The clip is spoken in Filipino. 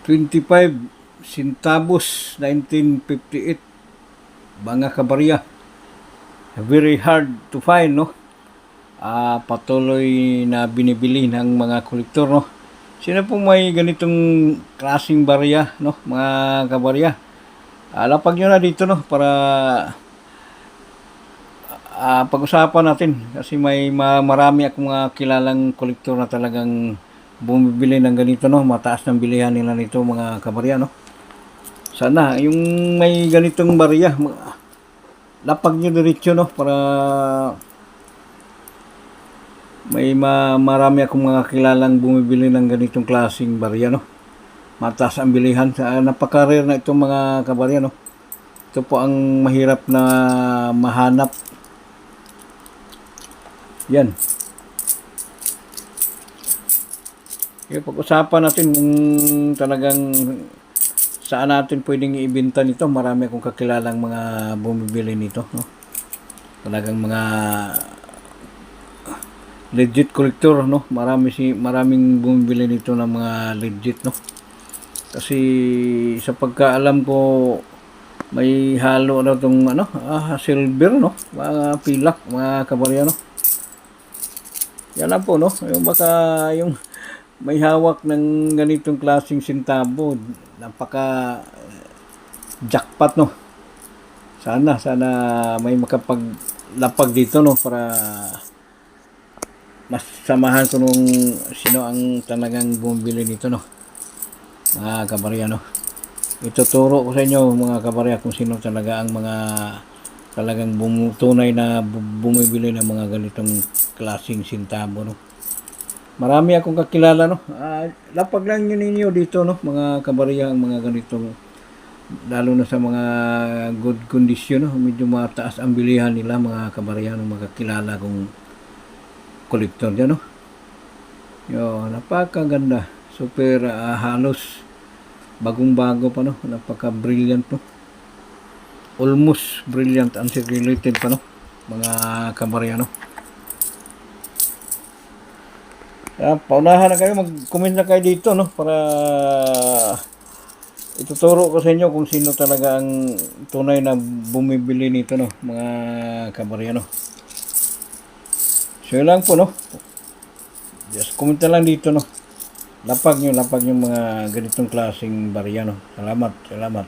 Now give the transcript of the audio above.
25 centavos 1958, mga kabarya. Very hard to find, no? Patuloy na binibili ng mga kolektor, no? Sino pong may ganitong klaseng barya, no, mga kabarya? Lapag nyo na dito, no, para pag-usapan natin, kasi may marami akong mga kilalang kolektor na talagang bumibili ng ganito, no, mataas ng bilihan nila nito, mga kabarya, no. Sana yung may ganitong barya, lapag nyo diretso, no, para may marami akong mga kilalang bumibili ng ganitong klaseng barya, no. Mataas ang bilihan. Napaka-rare na itong mga kabarya, no. Ito po ang mahirap na mahanap. Yan. Okay, pag-usapan natin kung talagang saan natin pwedeng ibenta nito. Marami akong kakilalang mga bumibili nito, no. Talagang mga legit collector, no. Maraming bumibili nito ng mga legit, no. Kasi sa pagkaalam ko, may halo na itong silver, no, mga pilak, mga kabarya, no. Yan lang po, no. Yung baka yung may hawak ng ganitong klaseng sintabo, napaka jackpot, no. Sana may makapaglapag dito, no, para mas samahan ko nung sino ang talagang bumibili nito, no, mga kabarya, no. Ituturo ko sa inyo, mga kabarya, kung sino talaga ang mga talagang tunay na bumibili ng mga ganitong klaseng sintabo, no. Marami akong kakilala, no. Lapag lang yun ninyo dito, no, mga kabarya, ang mga ganitong, lalo na sa mga good condition, no, medyo mataas ang bilihan nila, mga kabarya, no, mga kakilala kong kolektor dyan, no. Napakaganda, super halos bagong-bago pa, no, napaka-brilliant, no, almost brilliant, uncirculated pa, no, mga kabarya, no. Paunahan na kayo, mag-comment na kayo dito, no, para ituturo ko sa inyo kung sino talaga ang tunay na bumibili nito, no, mga kabarya, no. So yun lang po, no. Just comment na lang dito, no. Lapag nyo mga ganitong klaseng barya, no. Salamat.